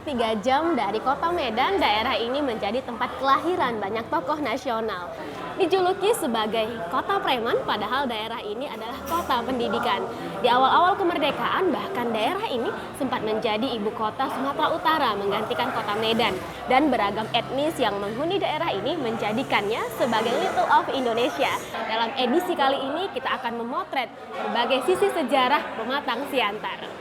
Jarak 3 jam dari kota Medan, daerah ini menjadi tempat kelahiran banyak tokoh nasional. Dijuluki sebagai kota preman, padahal daerah ini adalah kota pendidikan. Di awal-awal kemerdekaan, bahkan daerah ini sempat menjadi ibu kota Sumatera Utara menggantikan kota Medan. Dan beragam etnis yang menghuni daerah ini menjadikannya sebagai Little of Indonesia. Dalam edisi kali ini kita akan memotret berbagai sisi sejarah Pematang Siantar.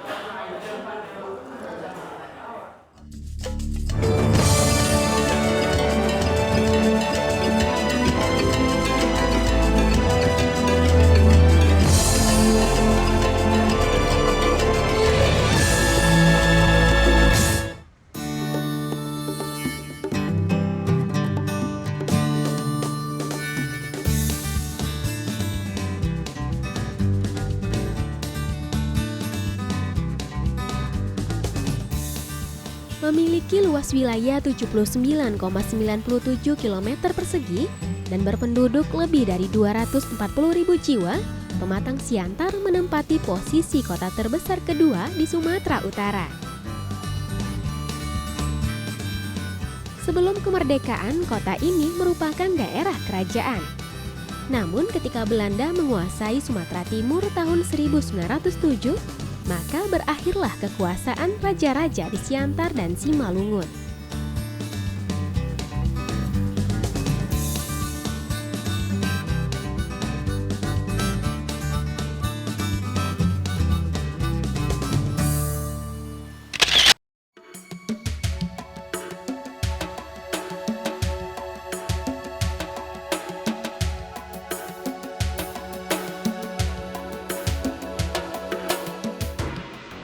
Memiliki luas wilayah 79,97 km persegi dan berpenduduk lebih dari 240.000 jiwa, Pematang Siantar menempati posisi kota terbesar kedua di Sumatera Utara. Sebelum kemerdekaan, kota ini merupakan daerah kerajaan. Namun ketika Belanda menguasai Sumatera Timur tahun 1907, maka berakhirlah kekuasaan raja-raja di Siantar dan Simalungun.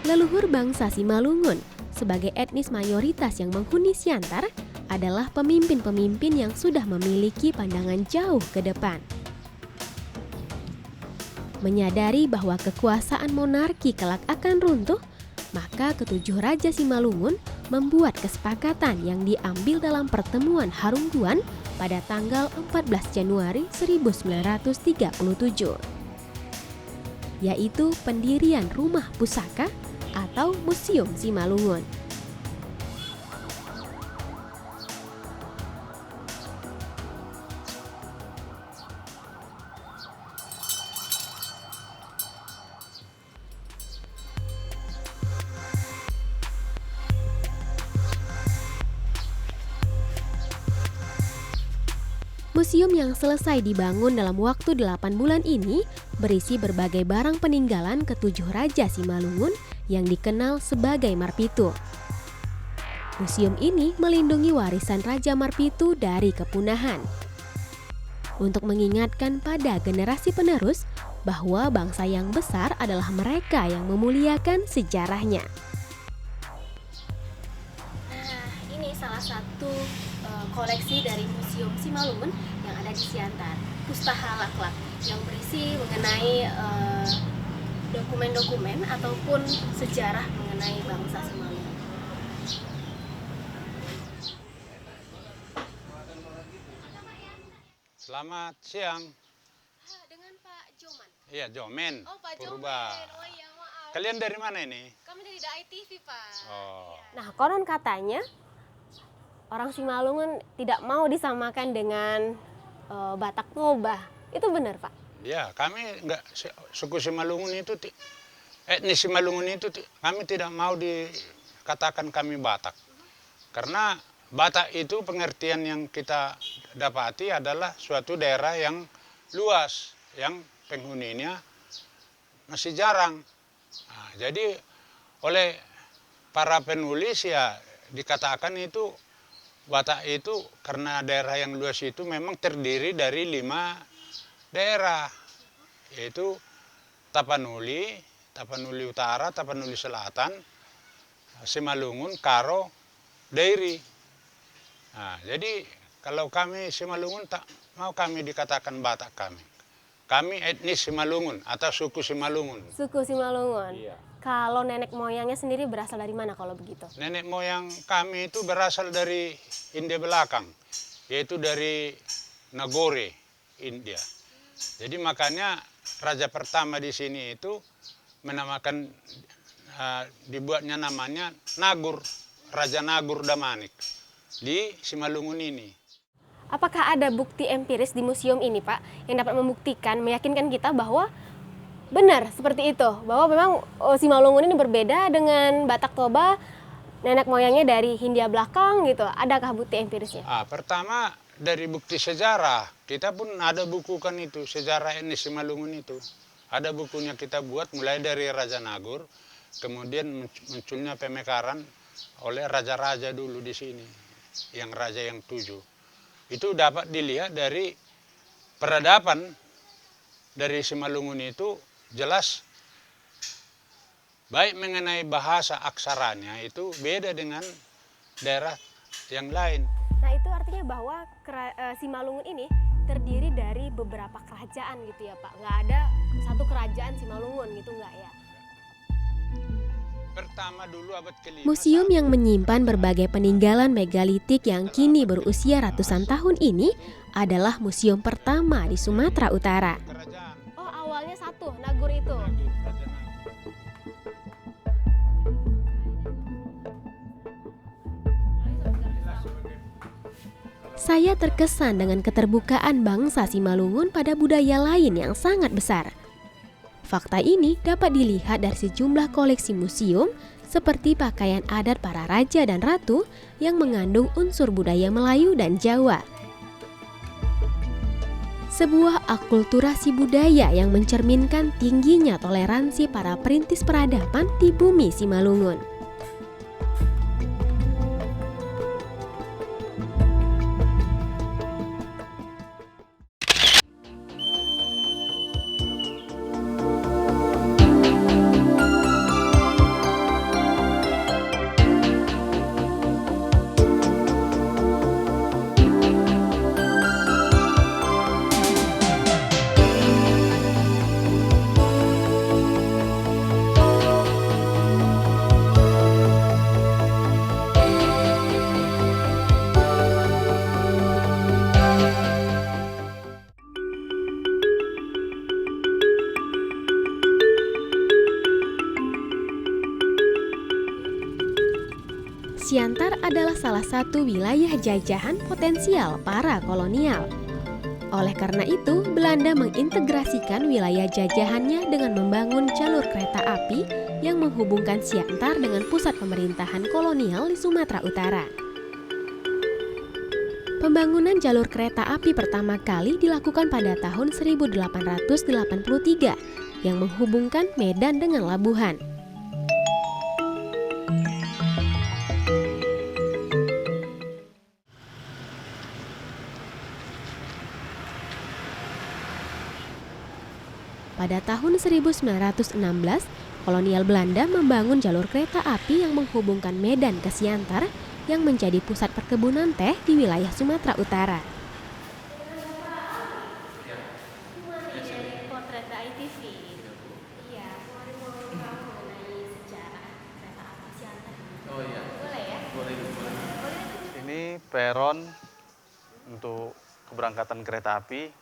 Leluhur bangsa Simalungun sebagai etnis mayoritas yang menghuni Siantar adalah pemimpin-pemimpin yang sudah memiliki pandangan jauh ke depan. Menyadari bahwa kekuasaan monarki kelak akan runtuh, maka ketujuh raja Simalungun membuat kesepakatan yang diambil dalam pertemuan Harungguan pada tanggal 14 Januari 1937, yaitu pendirian Rumah Pusaka atau Museum Simalungun. Museum yang selesai dibangun dalam waktu 8 bulan ini berisi berbagai barang peninggalan ketujuh raja Simalungun yang dikenal sebagai Marpitu. Museum ini melindungi warisan Raja Marpitu dari kepunahan. Untuk mengingatkan pada generasi penerus bahwa bangsa yang besar adalah mereka yang memuliakan sejarahnya. Nah, ini salah satu koleksi dari Museum Simalungun yang ada di Siantar, Pustaha Laklak, yang berisi mengenai dokumen-dokumen ataupun sejarah mengenai bangsa Simalungun. Selamat siang. Dengan Pak Joman. Iya, Jomen. Oh, Pak Purba. Jomen. Oh iya, maaf. Kalian dari mana ini? Kami dari DAI TV, Pak. Oh. Nah, konon katanya orang Simalungun tidak mau disamakan dengan Batak Toba. Itu benar, Pak? Ya, kami enggak, suku Simalungun itu, etnis Simalungun itu, kami tidak mau dikatakan kami Batak. Karena Batak itu pengertian yang kita dapati adalah suatu daerah yang luas, yang penghuninya masih jarang. Nah, jadi oleh para penulis ya dikatakan itu Batak itu karena daerah yang luas itu memang terdiri dari 5 daerah, yaitu Tapanuli, Tapanuli Utara, Tapanuli Selatan, Simalungun, Karo, Dairi. Nah, jadi kalau kami Simalungun tak mau kami dikatakan Batak kami. Kami etnis Simalungun atau suku Simalungun. Suku Simalungun. Iya. Kalau nenek moyangnya sendiri berasal dari mana kalau begitu? Nenek moyang kami itu berasal dari India belakang, yaitu dari Nagore, India. Jadi makanya raja pertama di sini itu menamakan, dibuatnya namanya Nagur. Raja Nagur Damanik di Simalungun ini. Apakah ada bukti empiris di museum ini, Pak, yang dapat membuktikan, meyakinkan kita bahwa benar seperti itu, bahwa memang Simalungun ini berbeda dengan Batak Toba, nenek moyangnya dari Hindia belakang gitu. Adakah bukti empirisnya? Pertama dari bukti sejarah, kita pun ada bukukan itu, sejarah etnis Simalungun itu. Ada bukunya kita buat mulai dari Raja Nagur, kemudian munculnya pemekaran oleh raja-raja dulu di sini, yang raja yang 7. Itu dapat dilihat dari peradaban dari Simalungun itu jelas baik mengenai bahasa aksaranya itu beda dengan daerah yang lain. Nah, itu artinya bahwa Simalungun ini terdiri dari beberapa kerajaan gitu ya, Pak. Nggak ada satu kerajaan Simalungun gitu, nggak ya? Pertama dulu abad ke-5. Museum yang menyimpan berbagai peninggalan megalitik yang kini berusia ratusan tahun ini adalah museum pertama di Sumatera Utara. Oh, awalnya satu, Nagur itu. Saya terkesan dengan keterbukaan bangsa Simalungun pada budaya lain yang sangat besar. Fakta ini dapat dilihat dari sejumlah koleksi museum seperti pakaian adat para raja dan ratu yang mengandung unsur budaya Melayu dan Jawa. Sebuah akulturasi budaya yang mencerminkan tingginya toleransi para perintis peradaban di bumi Simalungun. Siantar adalah salah satu wilayah jajahan potensial para kolonial. Oleh karena itu, Belanda mengintegrasikan wilayah jajahannya dengan membangun jalur kereta api yang menghubungkan Siantar dengan pusat pemerintahan kolonial di Sumatera Utara. Pembangunan jalur kereta api pertama kali dilakukan pada tahun 1883 yang menghubungkan Medan dengan Labuhan. Pada tahun 1916, kolonial Belanda membangun jalur kereta api yang menghubungkan Medan ke Siantar yang menjadi pusat perkebunan teh di wilayah Sumatera Utara. Potret ITV. Iya, mau mengenai sejarah kereta api Siantar. Oh iya. Boleh ya? Boleh. Ini peron untuk keberangkatan kereta api.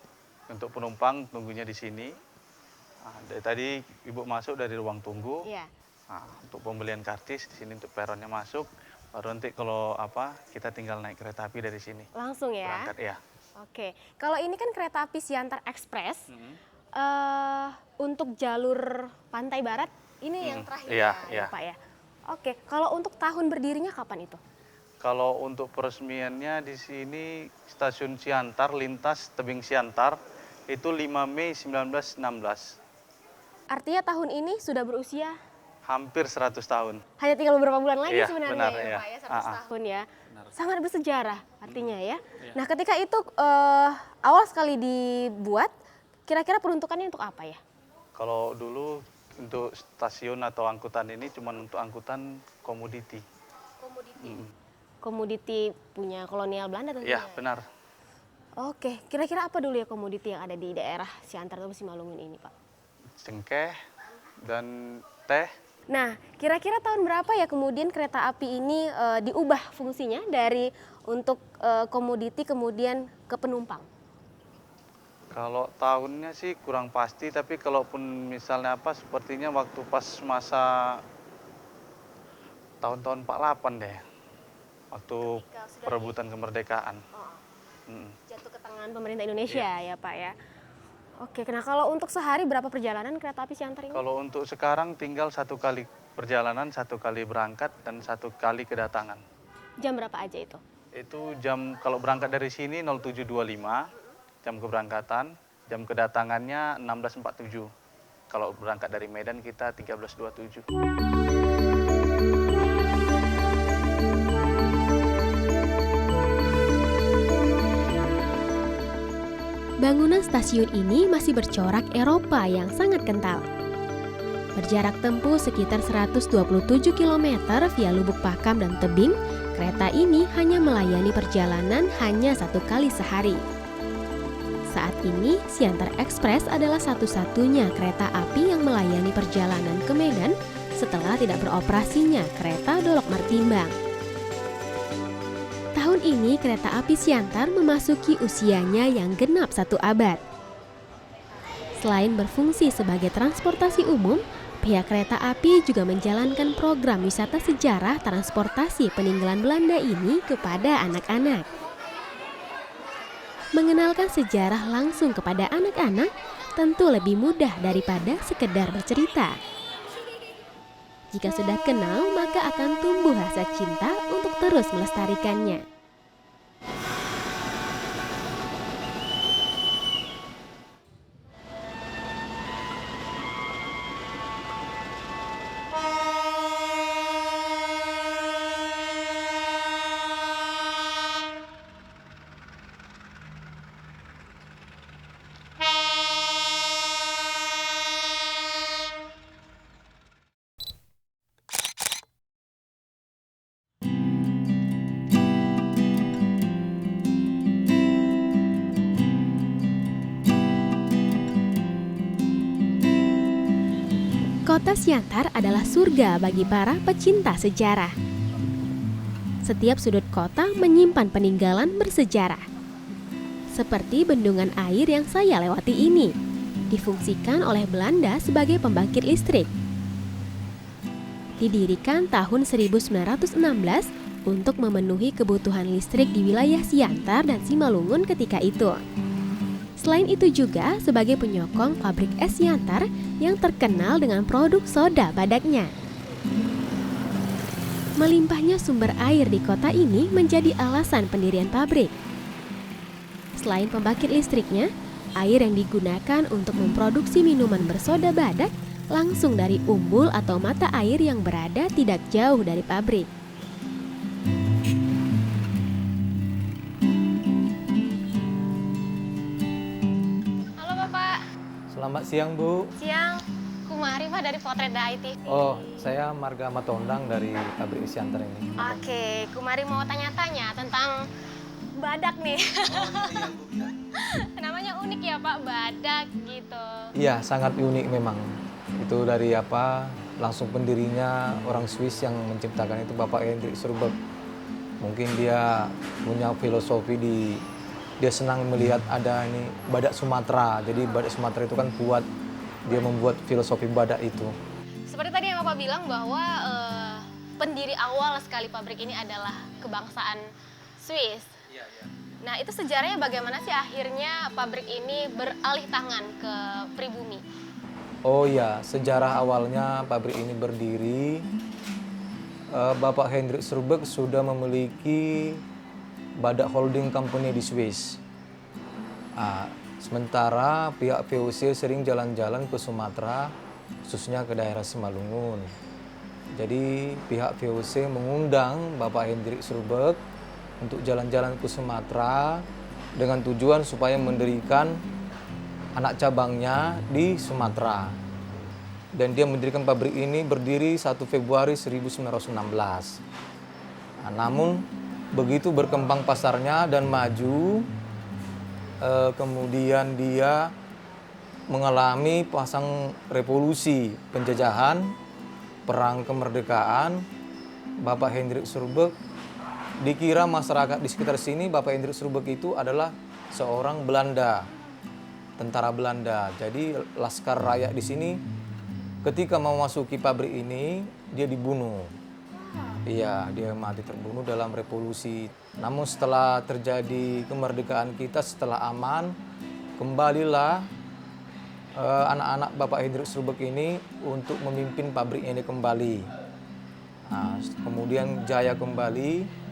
Untuk penumpang tunggunya di sini. Nah, dari tadi Ibu masuk dari ruang tunggu. Iya. Nah, untuk pembelian karcis di sini untuk peronnya masuk. Baru nanti kalau kita tinggal naik kereta api dari sini. Langsung ya? Berangkat ya. Oke, kalau ini kan kereta api Siantar Express. Untuk jalur pantai barat ini yang terakhir iya. Pak ya. Oke, kalau untuk tahun berdirinya kapan itu? Kalau untuk peresmiannya di sini stasiun Siantar lintas tebing Siantar itu 5 Mei 1916. Artinya tahun ini sudah berusia Hampir 100 tahun. hanya tinggal beberapa bulan lagi Iya, sebenarnya benar, ya iya. Pak ya, 100 tahun ya. Sangat bersejarah artinya ya. Iya. Nah, ketika itu awal sekali dibuat, kira-kira peruntukannya untuk apa ya? Kalau dulu untuk stasiun atau angkutan ini cuma untuk angkutan komoditi. Komoditi punya kolonial Belanda tentunya. Iya, benar. Oke, kira-kira apa dulu ya komoditi yang ada di daerah Siantar atau Simalungun ini, Pak? Cengkeh dan teh. Nah, kira-kira tahun berapa ya kemudian kereta api ini diubah fungsinya dari untuk komoditi kemudian ke penumpang? Kalau tahunnya sih kurang pasti, tapi kalaupun misalnya sepertinya waktu pas masa tahun-tahun 48 deh. waktu perebutan kemerdekaan. Jatuh ke tangan pemerintah Indonesia ya Pak ya. Oke, nah kalau untuk sehari berapa perjalanan kereta api Siantar ini? Kalau untuk sekarang tinggal 1 kali perjalanan, 1 kali berangkat, dan 1 kali kedatangan. Jam berapa aja itu? Itu jam, kalau berangkat dari sini 07.25, jam keberangkatan, jam kedatangannya 16.47. Kalau berangkat dari Medan kita 13.27. Bangunan stasiun ini masih bercorak Eropa yang sangat kental. Berjarak tempuh sekitar 127 km via Lubuk Pakam dan Tebing, kereta ini hanya melayani perjalanan hanya 1 kali sehari. Saat ini, Siantar Express adalah satu-satunya kereta api yang melayani perjalanan ke Medan setelah tidak beroperasinya kereta Dolok Martimbang. Tahun ini kereta api Siantar memasuki usianya yang genap 1 abad. Selain berfungsi sebagai transportasi umum, pihak kereta api juga menjalankan program wisata sejarah transportasi peninggalan Belanda ini kepada anak-anak. Mengenalkan sejarah langsung kepada anak-anak tentu lebih mudah daripada sekedar bercerita. Jika sudah kenal, maka akan tumbuh rasa cinta untuk terus melestarikannya. Kota Siantar adalah surga bagi para pecinta sejarah. Setiap sudut kota menyimpan peninggalan bersejarah. Seperti bendungan air yang saya lewati ini, difungsikan oleh Belanda sebagai pembangkit listrik. Didirikan tahun 1916 untuk memenuhi kebutuhan listrik di wilayah Siantar dan Simalungun ketika itu. Selain itu juga sebagai penyokong pabrik es Siantar yang terkenal dengan produk soda badaknya. Melimpahnya sumber air di kota ini menjadi alasan pendirian pabrik. Selain pembangkit listriknya, air yang digunakan untuk memproduksi minuman bersoda badak langsung dari umbul atau mata air yang berada tidak jauh dari pabrik. Selamat siang, Bu. Siang, Kumari Pak dari Potret Dai TV. Oh, saya Marga Matondang dari pabrik Siantar ini. Oke, Kumari mau tanya-tanya tentang badak nih. Namanya unik ya Pak, badak gitu. Iya, sangat unik memang. Itu dari langsung pendirinya orang Swiss yang menciptakan itu Bapak Hendrik Surbeck. Mungkin dia punya filosofi dia senang melihat ada ini badak Sumatera. Jadi badak Sumatera itu kan kuat. Dia membuat filosofi badak itu. Seperti tadi yang Bapak bilang bahwa pendiri awal sekali pabrik ini adalah kebangsaan Swiss. Iya. Nah, itu sejarahnya bagaimana sih akhirnya pabrik ini beralih tangan ke pribumi? Oh iya, sejarah awalnya pabrik ini berdiri. Bapak Hendrik Surbeck sudah memiliki Badak Holding Company di Swiss. Sementara pihak VOC sering jalan-jalan ke Sumatera, khususnya ke daerah Simalungun. Jadi pihak VOC mengundang Bapak Hendrik Surbeck untuk jalan-jalan ke Sumatera dengan tujuan supaya mendirikan anak cabangnya di Sumatera. Dan dia mendirikan pabrik ini berdiri 1 Februari 1916. Namun begitu berkembang pasarnya dan maju, kemudian dia mengalami pasang revolusi penjajahan, perang kemerdekaan. Bapak Hendrik Surbeck, dikira masyarakat di sekitar sini Bapak Hendrik Surbeck itu adalah seorang Belanda, tentara Belanda. Jadi laskar rakyat di sini ketika memasuki pabrik ini dia dibunuh. Iya, dia mati terbunuh dalam revolusi. Namun setelah terjadi kemerdekaan kita, setelah aman, kembalilah anak-anak Bapak Hendrik Srubek ini untuk memimpin pabrik ini kembali. Nah, kemudian jaya kembali.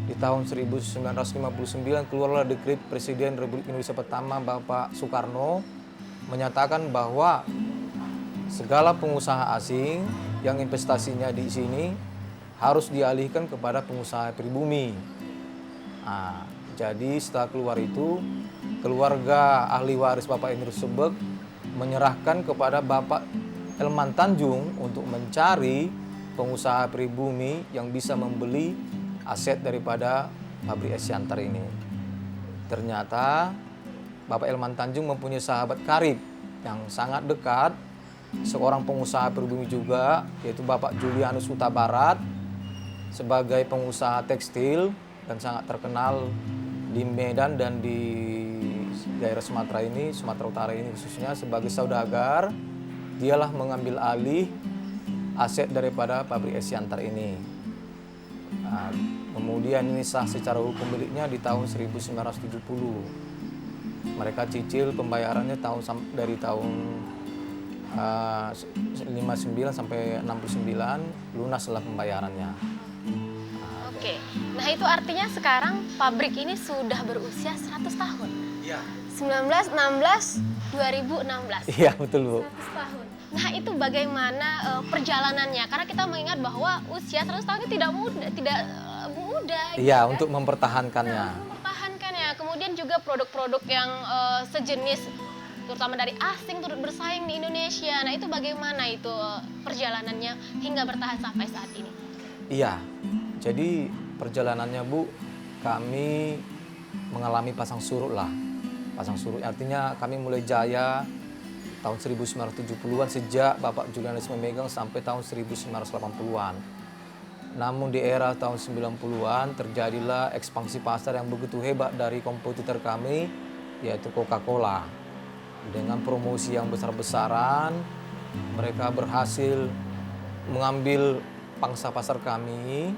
Di tahun 1959 keluarlah dekret Presiden Republik Indonesia pertama Bapak Soekarno menyatakan bahwa segala pengusaha asing yang investasinya di sini harus dialihkan kepada pengusaha pribumi. Nah, jadi setelah keluar itu, keluarga ahli waris Bapak Hendrik Srubek menyerahkan kepada Bapak Elman Tanjung untuk mencari pengusaha pribumi yang bisa membeli aset daripada pabrik es Siantar ini. Ternyata Bapak Elman Tanjung mempunyai sahabat karib yang sangat dekat, seorang pengusaha pribumi juga, yaitu Bapak Julianus Huta Barat, sebagai pengusaha tekstil dan sangat terkenal di Medan dan di daerah Sumatera ini, Sumatera Utara ini khususnya sebagai saudagar. Dialah mengambil alih aset daripada pabrik es Siantar ini. Nah, kemudian ini sah secara hukum miliknya di tahun 1970. Mereka cicil pembayarannya dari tahun 59 sampai 69, lunaslah pembayarannya. Oke, nah itu artinya sekarang pabrik ini sudah berusia 100 tahun. Iya. 1916, 2016. Iya, betul, Bu. 100 tahun. Nah itu bagaimana perjalanannya? Karena kita mengingat bahwa usia 100 tahun itu tidak mudah gitu Iya, kan? untuk mempertahankannya. Mempertahankannya. Kemudian juga produk-produk yang sejenis, terutama dari asing turut bersaing di Indonesia. Nah itu bagaimana itu perjalanannya hingga bertahan sampai saat ini? Iya, jadi perjalanannya Bu, kami mengalami pasang surut lah. Pasang surut artinya kami mulai jaya tahun 1970-an sejak Bapak Julianus memegang sampai tahun 1980-an. Namun di era tahun 90-an terjadilah ekspansi pasar yang begitu hebat dari kompetitor kami, yaitu Coca-Cola. Dengan promosi yang besar-besaran, mereka berhasil mengambil pangsa pasar kami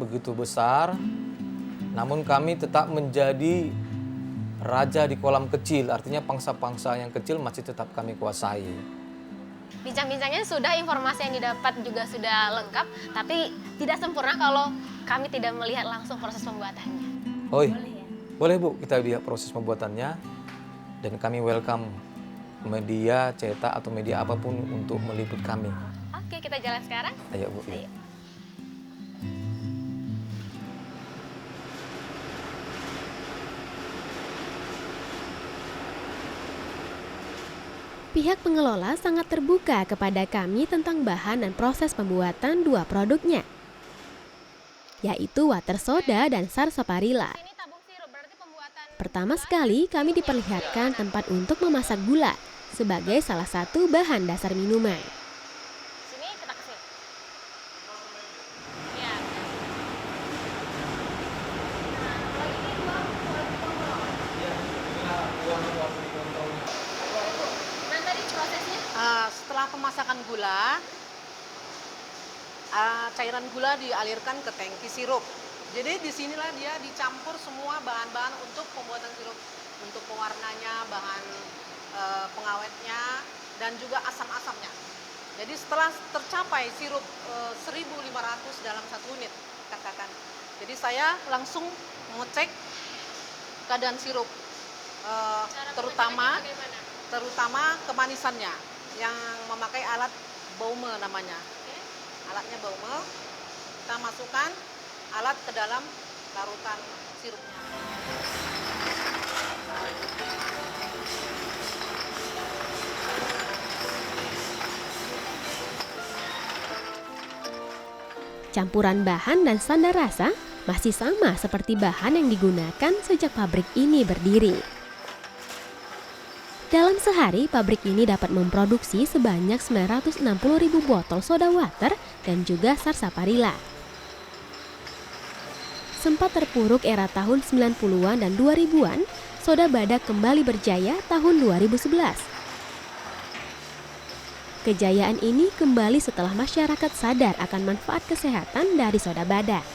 begitu besar, namun kami tetap menjadi raja di kolam kecil, artinya pangsa-pangsa yang kecil masih tetap kami kuasai. Bincang-bincangnya sudah, informasi yang didapat juga sudah lengkap, tapi tidak sempurna kalau kami tidak melihat langsung proses pembuatannya. Boleh ya? Boleh Bu, kita lihat proses pembuatannya, dan kami welcome media cetak atau media apapun untuk meliput kami. Oke, kita jalan sekarang. Ayo Bu. Ayo. Pihak pengelola sangat terbuka kepada kami tentang bahan dan proses pembuatan dua produknya, yaitu water soda dan sarsaparilla. Ini tabung sirup, berarti pembuatan. Pertama sekali kami diperlihatkan tempat untuk memasak gula sebagai salah satu bahan dasar minuman. Sini kita ke sini. Ya. Nah, tadi prosesnya? Setelah pemasakan gula, cairan gula dialirkan ke tangki sirup. Jadi disinilah dia dicampur semua bahan-bahan untuk pembuatan sirup, untuk pewarnanya, bahan pengawetnya, dan juga asam-asamnya. Jadi setelah tercapai sirup 1.500 dalam 1 unit, katakan. Jadi saya langsung mengecek keadaan sirup, terutama kemanisannya, yang memakai alat Baume namanya. Alatnya Baume, kita masukkan alat ke dalam larutan sirupnya. Campuran bahan dan standar rasa masih sama seperti bahan yang digunakan sejak pabrik ini berdiri. Dalam sehari, pabrik ini dapat memproduksi sebanyak 960.000 botol soda water dan juga sarsaparilla. Sempat terpuruk era tahun 90-an dan 2000-an, soda badak kembali berjaya tahun 2011. Kejayaan ini kembali setelah masyarakat sadar akan manfaat kesehatan dari soda badak.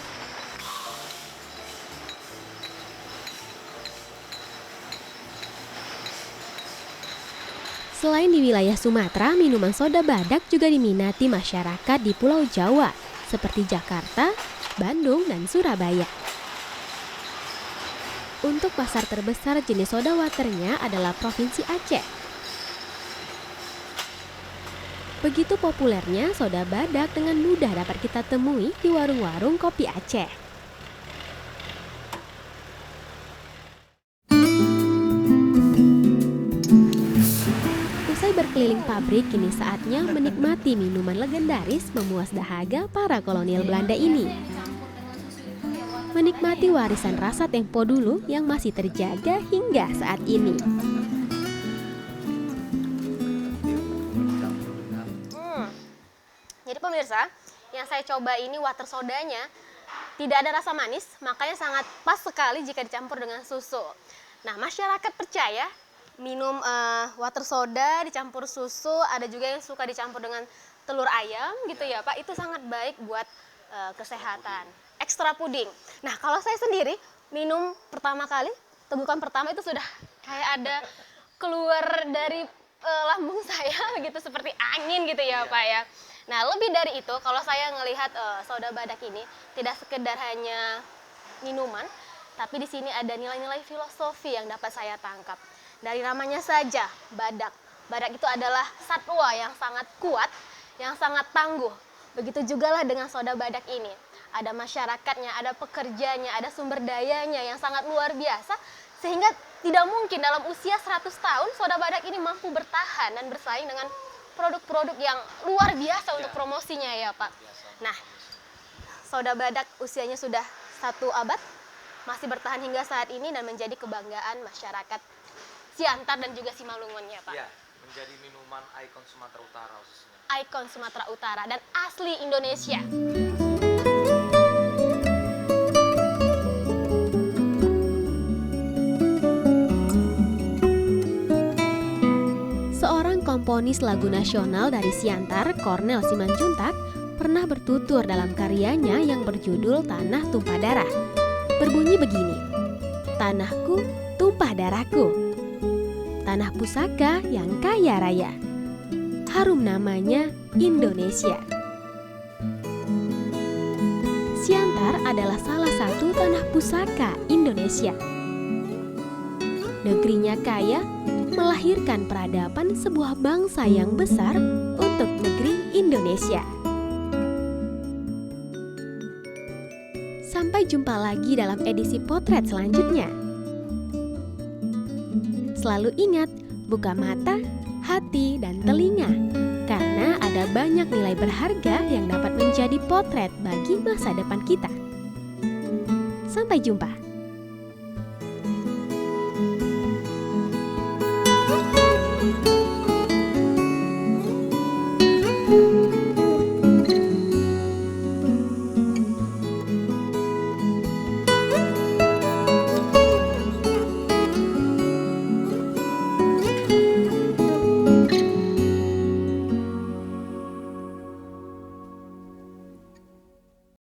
Selain di wilayah Sumatera, minuman soda badak juga diminati masyarakat di Pulau Jawa, seperti Jakarta, Bandung, dan Surabaya. Untuk pasar terbesar jenis soda waternya adalah Provinsi Aceh. Begitu populernya, soda badak dengan mudah dapat kita temui di warung-warung kopi Aceh. Usai berkeliling pabrik, kini saatnya menikmati minuman legendaris memuas dahaga para kolonial Belanda ini. Menikmati warisan rasa tempo dulu yang masih terjaga hingga saat ini. Jadi pemirsa, yang saya coba ini water sodanya tidak ada rasa manis, makanya sangat pas sekali jika dicampur dengan susu. Nah, masyarakat percaya minum water soda dicampur susu, ada juga yang suka dicampur dengan telur ayam gitu ya Pak, itu sangat baik buat kesehatan. Ekstra puding. Nah, kalau saya sendiri minum pertama kali, tegukan pertama itu sudah kayak ada keluar dari lambung saya gitu, seperti angin gitu ya Pak ya. Nah, lebih dari itu, kalau saya melihat soda badak ini tidak sekedar hanya minuman, tapi di sini ada nilai-nilai filosofi yang dapat saya tangkap. Dari namanya saja, badak. Badak itu adalah satwa yang sangat kuat, yang sangat tangguh. Begitu juga lah dengan soda badak ini. Ada masyarakatnya, ada pekerjanya, ada sumber dayanya yang sangat luar biasa, sehingga tidak mungkin dalam usia 100 tahun soda badak ini mampu bertahan dan bersaing dengan produk-produk yang luar biasa untuk promosinya ya Pak. Nah, soda badak usianya sudah 1 abad, masih bertahan hingga saat ini dan menjadi kebanggaan masyarakat Siantar dan juga Simalungun ya Pak. Ya, menjadi minuman ikon Sumatera Utara khususnya. Ikon Sumatera Utara dan asli Indonesia. Komponis lagu nasional dari Siantar, Cornel Simanjuntak, pernah bertutur dalam karyanya yang berjudul Tanah Tumpah Darah. Berbunyi begini, tanahku tumpah darahku, tanah pusaka yang kaya raya, harum namanya Indonesia. Siantar adalah salah satu tanah pusaka Indonesia. Negerinya kaya, melahirkan peradaban sebuah bangsa yang besar untuk negeri Indonesia. Sampai jumpa lagi dalam edisi potret selanjutnya. Selalu ingat, buka mata, hati, dan telinga, karena ada banyak nilai berharga yang dapat menjadi potret bagi masa depan kita. Sampai jumpa.